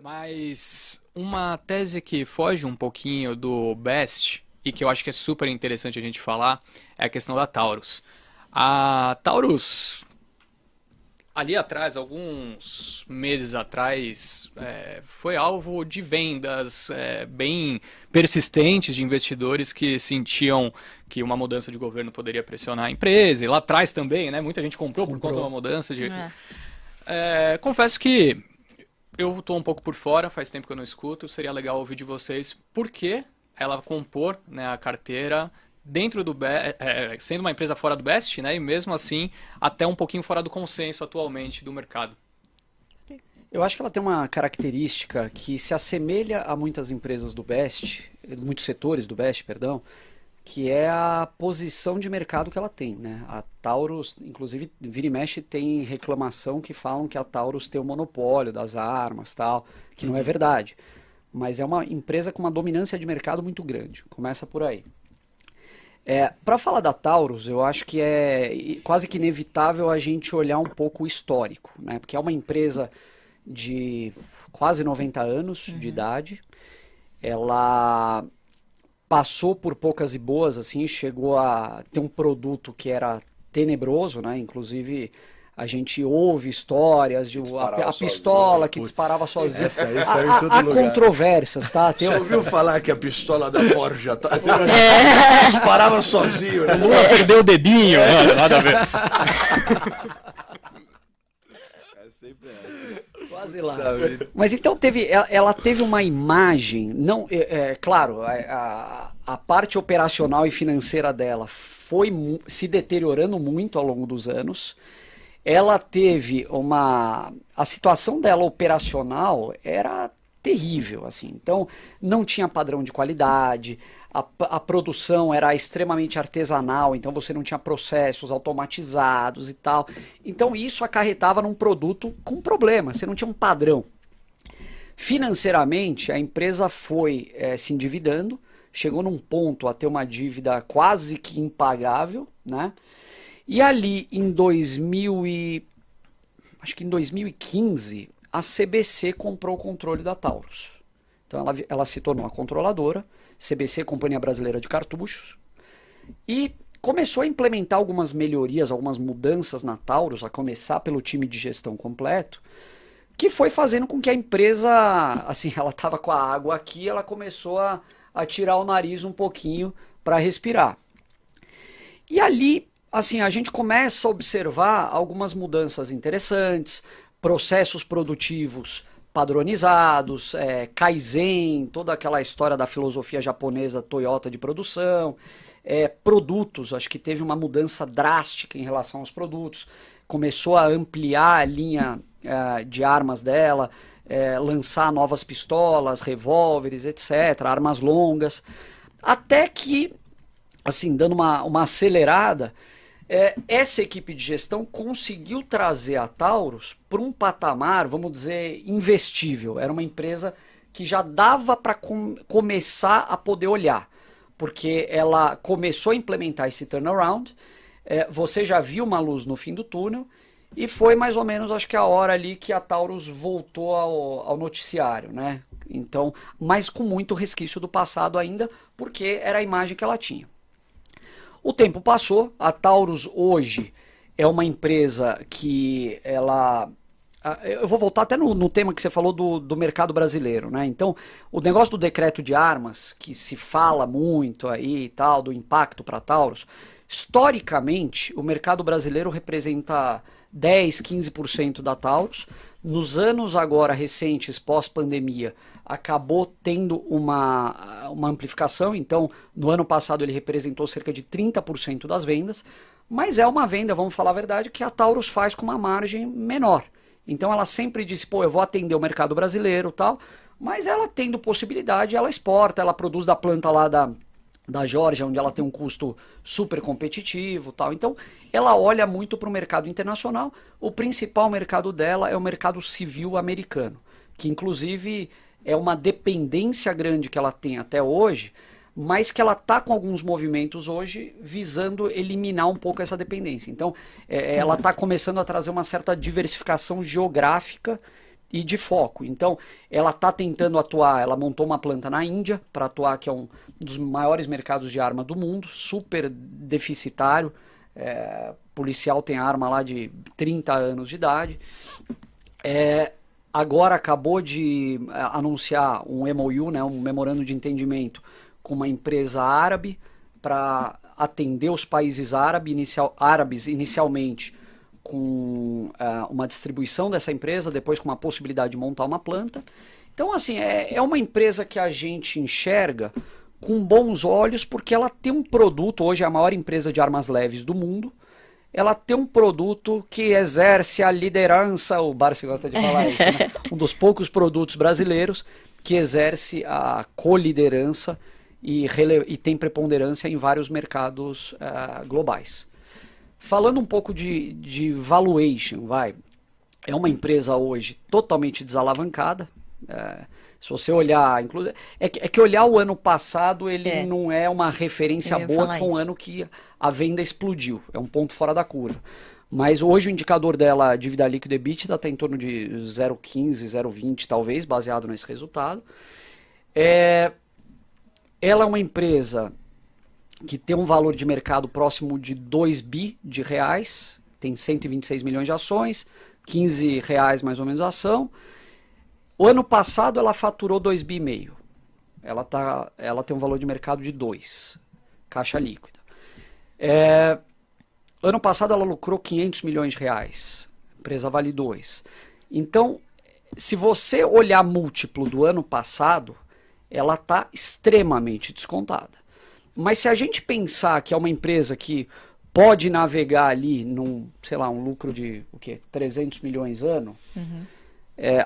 Mas uma tese que foge um pouquinho do Best e que eu acho que é super interessante a gente falar é a questão da Taurus. A Taurus, ali atrás, alguns meses atrás, foi alvo de vendas bem persistentes de investidores que sentiam que uma mudança de governo poderia pressionar a empresa. E lá atrás também, né? Muita gente comprou por conta de uma mudança de. É. Confesso que eu estou um pouco por fora, faz tempo que eu não escuto. Seria legal ouvir de vocês por que ela compor, né, a carteira dentro do sendo uma empresa fora do Best, né, e mesmo assim até um pouquinho fora do consenso atualmente do mercado. Eu acho que ela tem uma característica que se assemelha a muitas empresas do Best, muitos setores do Best, perdão, que é a posição de mercado que ela tem, né? A Taurus, inclusive, vira e mexe tem reclamação que falam que a Taurus tem o monopólio das armas, tal, que não é verdade. Mas é uma empresa com uma dominância de mercado muito grande. Começa por aí. Para falar da Taurus, eu acho que é quase que inevitável a gente olhar um pouco o histórico, né? Porque é uma empresa de quase 90 anos de idade. Ela passou por poucas e boas, assim, chegou a ter um produto que era tenebroso, né? Inclusive, a gente ouve histórias de a pistola que disparava sozinha. Isso aí em todo Há lugar. controvérsias, tá? Você ouviu falar que a pistola da Ford já disparava sozinho, né? Lula perdeu o dedinho, nada a ver. É sempre essa. Quase lá. Mas então ela teve uma imagem, não, claro, a parte operacional e financeira dela foi se deteriorando muito ao longo dos anos. Ela teve a situação dela operacional era terrível, assim. Então não tinha padrão de qualidade. A produção era extremamente artesanal, então você não tinha processos automatizados e tal. Então isso acarretava num produto com problema, você não tinha um padrão. Financeiramente, a empresa foi se endividando, chegou num ponto a ter uma dívida quase que impagável, né? E ali em acho que em 2015, a CBC comprou o controle da Taurus. Então ela se tornou a controladora, CBC, Companhia Brasileira de Cartuchos, e começou a implementar algumas melhorias, algumas mudanças na Taurus, a começar pelo time de gestão completo, que foi fazendo com que a empresa, assim, ela estava com a água aqui, ela começou a tirar o nariz um pouquinho para respirar. E ali, assim, a gente começa a observar algumas mudanças interessantes, processos produtivos padronizados, Kaizen, toda aquela história da filosofia japonesa Toyota de produção, produtos, acho que teve uma mudança drástica em relação aos produtos, começou a ampliar a linha de armas dela, lançar novas pistolas, revólveres, etc., armas longas, até que, assim, dando uma acelerada, essa equipe de gestão conseguiu trazer a Taurus para um patamar, vamos dizer, investível. Era uma empresa que já dava para começar a poder olhar, porque ela começou a implementar esse turnaround, você já viu uma luz no fim do túnel, e foi mais ou menos, acho que a hora ali que a Taurus voltou ao noticiário, né? Então, mas com muito resquício do passado ainda, porque era a imagem que ela tinha. O tempo passou, a Taurus hoje é uma empresa que ela... Eu vou voltar até no tema que você falou do mercado brasileiro, né? Então, o negócio do decreto de armas, que se fala muito aí e tal, do impacto para a Taurus, historicamente, o mercado brasileiro representa 10, 15% da Taurus. Nos anos agora recentes, pós-pandemia, acabou tendo uma amplificação, então no ano passado ele representou cerca de 30% das vendas, mas é uma venda, vamos falar a verdade, que a Taurus faz com uma margem menor. Então ela sempre disse, pô, eu vou atender o mercado brasileiro e tal, mas ela tendo possibilidade, ela exporta, ela produz da planta lá da Geórgia, onde ela tem um custo super competitivo, tal. Então, ela olha muito para o mercado internacional. O principal mercado dela é o mercado civil americano, que inclusive é uma dependência grande que ela tem até hoje, mas que ela está com alguns movimentos hoje visando eliminar um pouco essa dependência. Então, ela está começando a trazer uma certa diversificação geográfica e de foco. Então, ela está tentando atuar, ela montou uma planta na Índia para atuar, que é um dos maiores mercados de arma do mundo, super deficitário. Policial tem arma lá de 30 anos de idade. Agora acabou de anunciar um MOU, né, um memorando de entendimento com uma empresa árabe para atender os países árabes inicialmente com uma distribuição dessa empresa, depois com uma possibilidade de montar uma planta. Então, assim, é uma empresa que a gente enxerga com bons olhos, porque ela tem um produto, hoje é a maior empresa de armas leves do mundo, ela tem um produto que exerce a liderança, o Barsi gosta de falar isso, né? Um dos poucos produtos brasileiros que exerce a coliderança e tem preponderância em vários mercados globais. Falando um pouco de valuation, é uma empresa hoje totalmente desalavancada. Se você olhar, é que olhar o ano passado, ele não é uma referência boa, que foi um ano que a venda explodiu, é um ponto fora da curva. Mas hoje o indicador dela, dívida líquida EBITDA, está em torno de 0,15, 0,20 talvez, baseado nesse resultado. Ela é uma empresa que tem um valor de mercado próximo de 2 bi de reais, tem 126 milhões de ações, 15 reais mais ou menos a ação. O ano passado ela faturou 2,5 bi. Ela tem um valor de mercado de 2, caixa líquida. Ano passado ela lucrou 500 milhões de reais, a empresa vale 2. Então, se você olhar múltiplo do ano passado, ela está extremamente descontada. Mas se a gente pensar que é uma empresa que pode navegar ali num, sei lá, um lucro de 300 milhões ano,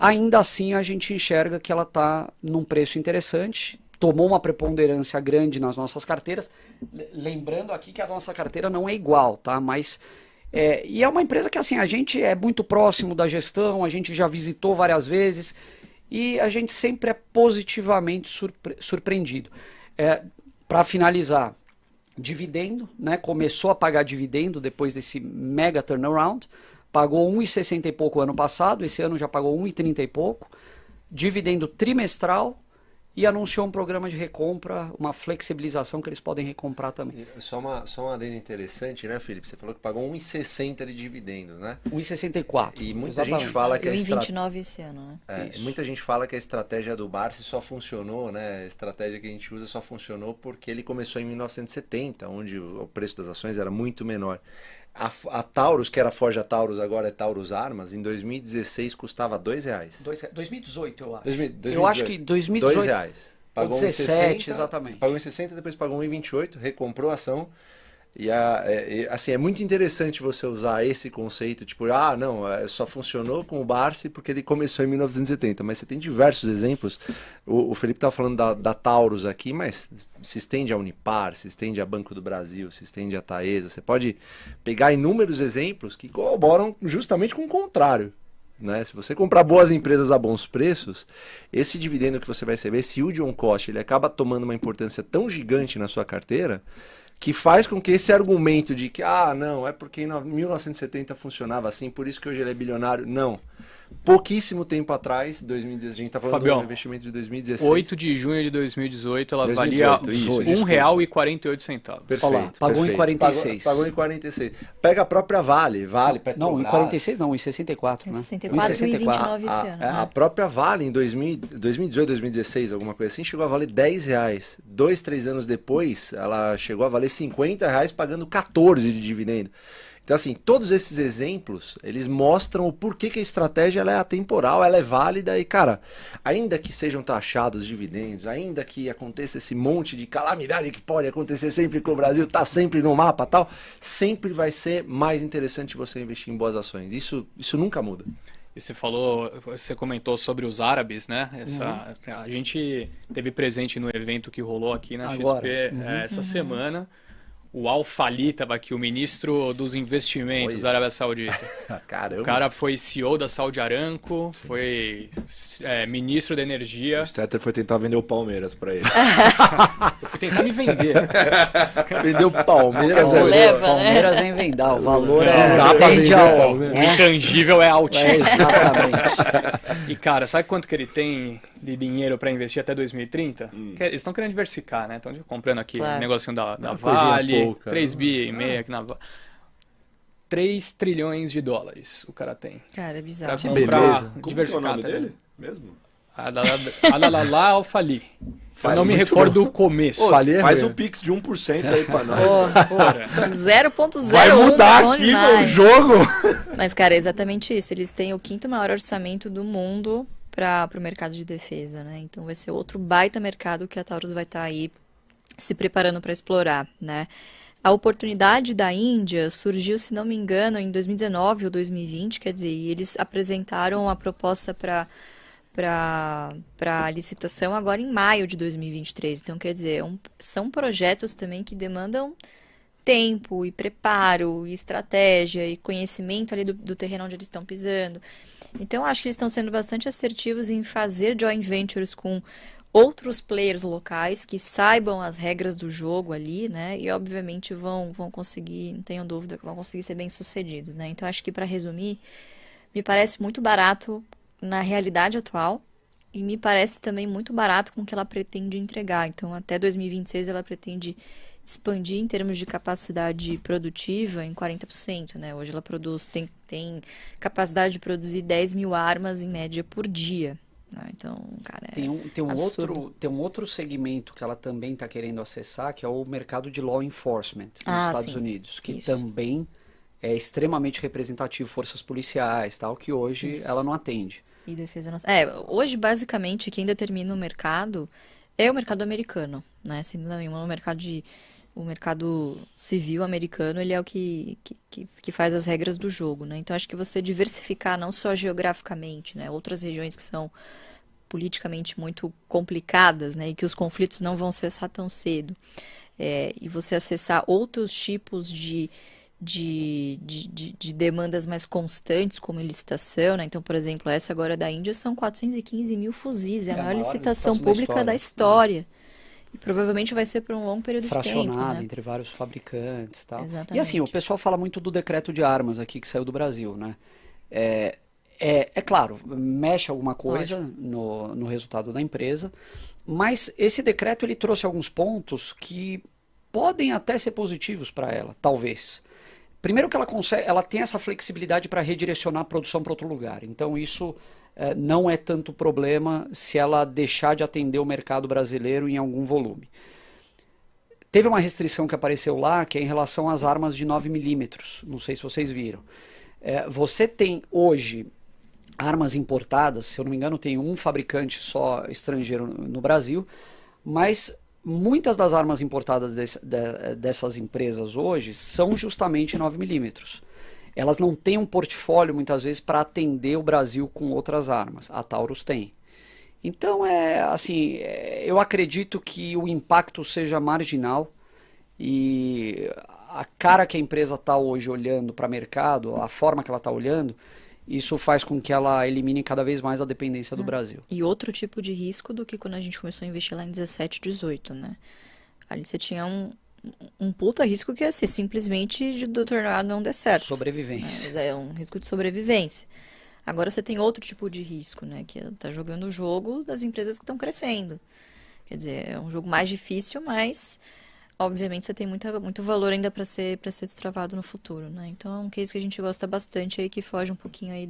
ainda assim a gente enxerga que ela está num preço interessante, tomou uma preponderância grande nas nossas carteiras, lembrando aqui que a nossa carteira não é igual, tá? Mas e é uma empresa que assim, a gente é muito próximo da gestão, a gente já visitou várias vezes e a gente sempre é positivamente surpreendido. Para finalizar, dividendo, né? Começou a pagar dividendo depois desse mega turnaround, pagou 1,60 e pouco ano passado, esse ano já pagou 1,30 e pouco, dividendo trimestral, e anunciou um programa de recompra, uma flexibilização que eles podem recomprar também. Só um adendo interessante, né, Felipe? Você falou que pagou 1,60 de dividendos, né? 1,64. E muita gente fala que a 1,29 esse ano, né? Muita gente fala que a estratégia do Barsi só funcionou, né? A estratégia que a gente usa só funcionou porque ele começou em 1970, onde o preço das ações era muito menor. A Taurus, que era Forja Taurus, agora é Taurus Armas, em 2016 custava R$2. 2018, eu acho. 2018. Eu acho que 2018. R$2. Pagou 17, exatamente. Pagou 1,60, depois pagou 1,28, recomprou a ação. Assim, é muito interessante você usar esse conceito, tipo, não, só funcionou com o Barsi porque ele começou em 1970, mas você tem diversos exemplos. O Felipe estava falando da Taurus aqui, mas se estende a Unipar, se estende a Banco do Brasil, se estende a Taesa. Você pode pegar inúmeros exemplos que corroboram justamente com o contrário. Né? Se você comprar boas empresas a bons preços, esse dividendo que você vai receber, esse yield on cost, ele acaba tomando uma importância tão gigante na sua carteira que faz com que esse argumento de que, não, é porque em 1970 funcionava assim, por isso que hoje ele é bilionário. Não. Pouquíssimo tempo atrás, 2016, a gente está falando Fabião, do investimento de 2016. 8 de junho de 2018, ela 2018, valia isso, R$1,48. Perfeito. Olha lá, pagou em 46. Pagou em 46. Pega a própria Vale, Petrobras. Não, em 46 não, em 64, né? 64 e 29 esse ano. A própria Vale, em 2018, 2016, alguma coisa assim, chegou a valer R$10. 2, 3 anos depois, ela chegou a valer R$50, pagando 14 de dividendo. Então, assim, todos esses exemplos, eles mostram o porquê que a estratégia ela é atemporal, ela é válida e, cara, ainda que sejam taxados dividendos, ainda que aconteça esse monte de calamidade que pode acontecer sempre que o Brasil está sempre no mapa e tal, sempre vai ser mais interessante você investir em boas ações. Isso nunca muda. E você comentou sobre os árabes, né? A gente teve presente no evento que rolou aqui na XP essa semana. O Al-Falih estava aqui, o ministro dos investimentos da Arábia Saudita. Caramba. O cara foi CEO da Saudi Aramco, foi ministro da energia. O Stetter foi tentar vender o Palmeiras pra ele. Eu fui tentar me vender. Vendeu o Palmeiras. Palmeiras é em vendar, o valor Não dá pra tende vender ao- o Palmeiras. O intangível é altíssimo. exatamente. E, cara, sabe quanto que ele tem de dinheiro para investir até 2030? Eles estão querendo diversificar, né? Estão comprando aqui Claro. um negocinho da coisinha Vale, pouca. 3 bi e meio aqui na Vale. 3 trilhões de dólares o cara tem. Cara, é Pra bizarro. Que comprar, beleza. Como que é o diversificar. nome tá dele ligado? mesmo? Alalala Al-Falih. Eu não me Muito recordo o começo. Falei, Faz né? o Pix de 1% aí pra nós. Ora, 0,01 Vai mudar bom aqui demais. meu jogo. Mas, cara, é exatamente isso. Eles têm o quinto maior orçamento do mundo para o mercado de defesa, né? Então vai ser outro baita mercado que a Taurus vai estar aí se preparando para explorar, né? A oportunidade da Índia surgiu, se não me engano, em 2019 ou 2020, quer dizer, e eles apresentaram a proposta para licitação agora em maio de 2023. Então, quer dizer, são projetos também que demandam tempo e preparo e estratégia e conhecimento ali do terreno onde eles estão pisando. Então, acho que eles estão sendo bastante assertivos em fazer joint ventures com outros players locais que saibam as regras do jogo ali, né? E, obviamente, vão conseguir, não tenho dúvida, que vão conseguir ser bem-sucedidos, né? Então, acho que, para resumir, me parece muito barato na realidade atual e me parece também muito barato com o que ela pretende entregar. Então, até 2026, ela pretende expandir em termos de capacidade produtiva em 40%, né? Hoje ela tem capacidade de produzir 10 mil armas em média por dia, né? Então, cara, Tem um outro segmento que ela também está querendo acessar, que é o mercado de law enforcement nos Estados sim. Unidos, que Isso. também é extremamente representativo, forças policiais, tal, que hoje Isso. ela não atende. E defesa nacional. Hoje, basicamente, quem determina o mercado é o mercado americano, né? Sem dúvida nenhuma, o mercado civil americano, ele é o que faz as regras do jogo, né? Então, acho que você diversificar não só geograficamente, né? Outras regiões que são politicamente muito complicadas, né? E que os conflitos não vão cessar tão cedo. E você acessar outros tipos de demandas mais constantes, como licitação, né? Então, por exemplo, essa agora da Índia são 415 mil fuzis, é a maior licitação pública da história. E provavelmente vai ser por um longo período de tempo, Fracionada né? entre vários fabricantes, tal. Exatamente. E assim, o pessoal fala muito do decreto de armas aqui que saiu do Brasil, né? É claro, mexe alguma coisa no resultado da empresa, mas esse decreto ele trouxe alguns pontos que podem até ser positivos para ela, talvez. Primeiro que ela tem essa flexibilidade para redirecionar a produção para outro lugar. Então isso não é tanto problema se ela deixar de atender o mercado brasileiro em algum volume. Teve uma restrição que apareceu lá, que é em relação às armas de 9mm. Não sei se vocês viram. Você tem hoje armas importadas, se eu não me engano tem um fabricante só estrangeiro no Brasil, mas muitas das armas importadas dessas empresas hoje são justamente 9mm. Elas não têm um portfólio, muitas vezes, para atender o Brasil com outras armas. A Taurus tem. Então, eu acredito que o impacto seja marginal e a cara que a empresa está hoje olhando para o mercado, a forma que ela está olhando, isso faz com que ela elimine cada vez mais a dependência do Brasil. E outro tipo de risco do que quando a gente começou a investir lá em 17, 18, né? Ali você tinha um puta risco que ia ser simplesmente do tornado não der certo. Sobrevivência. É um risco de sobrevivência. Agora você tem outro tipo de risco, né? Que tá jogando o jogo das empresas que estão crescendo. Quer dizer, é um jogo mais difícil, mas obviamente você tem muito valor ainda para ser destravado no futuro, né? Então é um case que a gente gosta bastante aí, que foge um pouquinho aí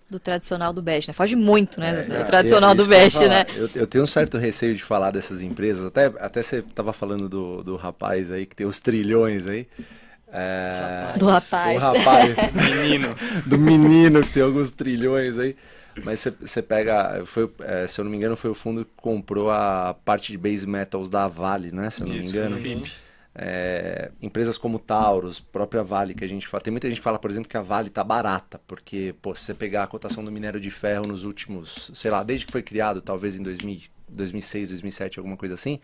do tradicional do Best, né? Foge muito, né? Do tradicional do Best, né? Eu tenho um certo receio de falar dessas empresas. Até você estava falando do rapaz aí, que tem os trilhões aí. Do rapaz. Do rapaz. menino. Do menino, que tem alguns trilhões aí. Mas você pega, se eu não me engano, foi o fundo que comprou a parte de base metals da Vale, né? Se eu não me engano. FIP. Empresas como Taurus, própria Vale, que a gente fala. Tem muita gente que fala, por exemplo, que a Vale tá barata, porque, se você pegar a cotação do minério de ferro nos últimos, sei lá, desde que foi criado, talvez em 2006, 2007, alguma coisa assim,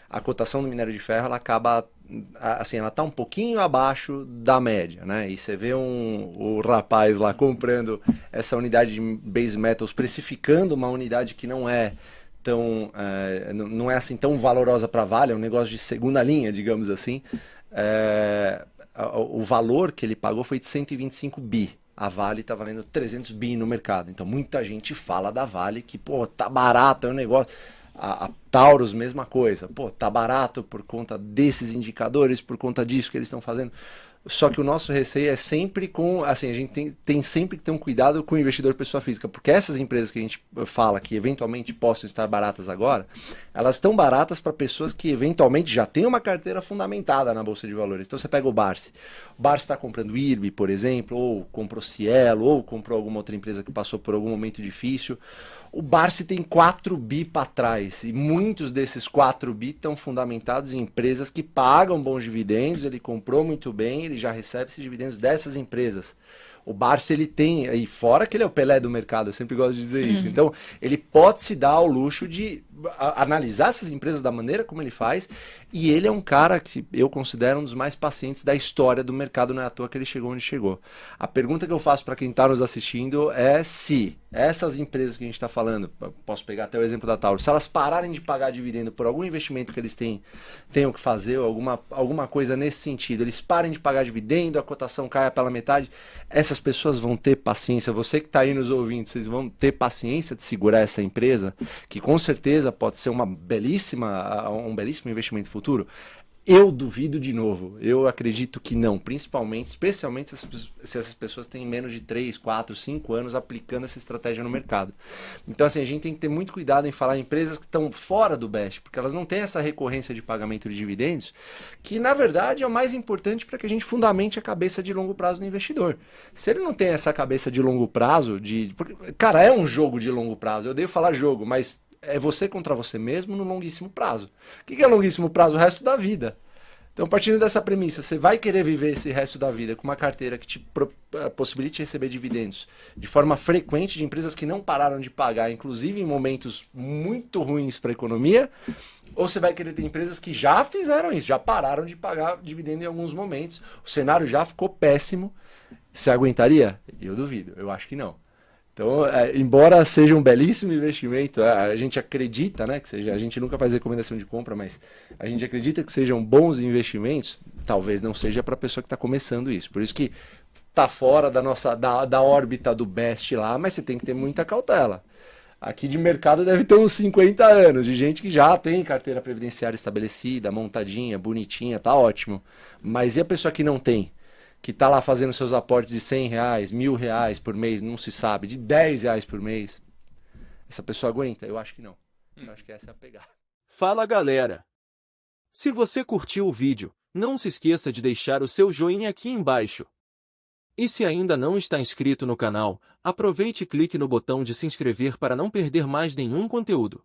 a cotação do minério de ferro ela acaba, assim, ela está um pouquinho abaixo da média, né? E você vê o rapaz lá comprando essa unidade de base metals, precificando uma unidade que não é tão, não é assim tão valorosa para a Vale, é um negócio de segunda linha, digamos assim. O valor que ele pagou foi de 125 bi. A Vale está valendo 300 bi no mercado. Então muita gente fala da Vale que, pô, tá barato, é um negócio. A Taurus, mesma coisa. Pô, tá barato por conta desses indicadores, por conta disso que eles estão fazendo. Só que o nosso receio é sempre com, assim, a gente tem sempre que ter um cuidado com o investidor pessoa física, porque essas empresas que a gente fala que eventualmente possam estar baratas agora, elas estão baratas para pessoas que eventualmente já têm uma carteira fundamentada na Bolsa de Valores. Então você pega o Barsi. O Barsi está comprando IRB, por exemplo, ou comprou Cielo, ou comprou alguma outra empresa que passou por algum momento difícil. O Barsi tem 4 bi para trás e muitos desses 4 bi estão fundamentados em empresas que pagam bons dividendos, ele comprou muito bem, ele já recebe esses dividendos dessas empresas. O Barsi ele tem, e fora que ele é o Pelé do mercado, eu sempre gosto de dizer isso, então ele pode se dar ao luxo de analisar essas empresas da maneira como ele faz, e ele é um cara que eu considero um dos mais pacientes da história do mercado, não é à toa que ele chegou onde chegou. A pergunta que eu faço para quem está nos assistindo é se essas empresas que a gente está falando, posso pegar até o exemplo da Taurus, se elas pararem de pagar dividendo por algum investimento que eles tenham que fazer, ou alguma coisa nesse sentido, eles parem de pagar dividendo, a cotação caia pela metade, essas pessoas vão ter paciência, você que está aí nos ouvindo, vocês vão ter paciência de segurar essa empresa, que com certeza pode ser um belíssimo investimento futuro? Eu duvido de novo, eu acredito que não, especialmente se essas pessoas têm menos de 3, 4, 5 anos aplicando essa estratégia no mercado. Então assim, a gente tem que ter muito cuidado em falar em empresas que estão fora do BEST, porque elas não têm essa recorrência de pagamento de dividendos, que na verdade é o mais importante para que a gente fundamente a cabeça de longo prazo do investidor. Se ele não tem essa cabeça de longo prazo, porque, cara, é um jogo de longo prazo, eu odeio falar jogo, mas é você contra você mesmo no longuíssimo prazo. O que é longuíssimo prazo? O resto da vida. Então, partindo dessa premissa, você vai querer viver esse resto da vida com uma carteira que te possibilite receber dividendos de forma frequente de empresas que não pararam de pagar, inclusive em momentos muito ruins para a economia, ou você vai querer ter empresas que já fizeram isso, já pararam de pagar dividendo em alguns momentos, o cenário já ficou péssimo. Você aguentaria? Eu duvido, eu acho que não. Então, embora seja um belíssimo investimento, a gente acredita, né, que seja, a gente nunca faz recomendação de compra, mas a gente acredita que sejam bons investimentos, talvez não seja para a pessoa que está começando isso. Por isso que está fora da órbita do BEST lá, mas você tem que ter muita cautela. Aqui de mercado deve ter uns 50 anos, de gente que já tem carteira previdenciária estabelecida, montadinha, bonitinha, tá ótimo. Mas e a pessoa que não tem? Que está lá fazendo seus aportes de R$100, R$1.000 por mês, não se sabe, de R$10 por mês. Essa pessoa aguenta? Eu acho que não. Eu acho que essa é a pegada. Fala galera! Se você curtiu o vídeo, não se esqueça de deixar o seu joinha aqui embaixo. E se ainda não está inscrito no canal, aproveite e clique no botão de se inscrever para não perder mais nenhum conteúdo.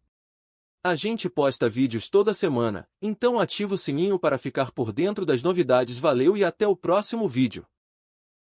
A gente posta vídeos toda semana, então ativa o sininho para ficar por dentro das novidades. Valeu e até o próximo vídeo.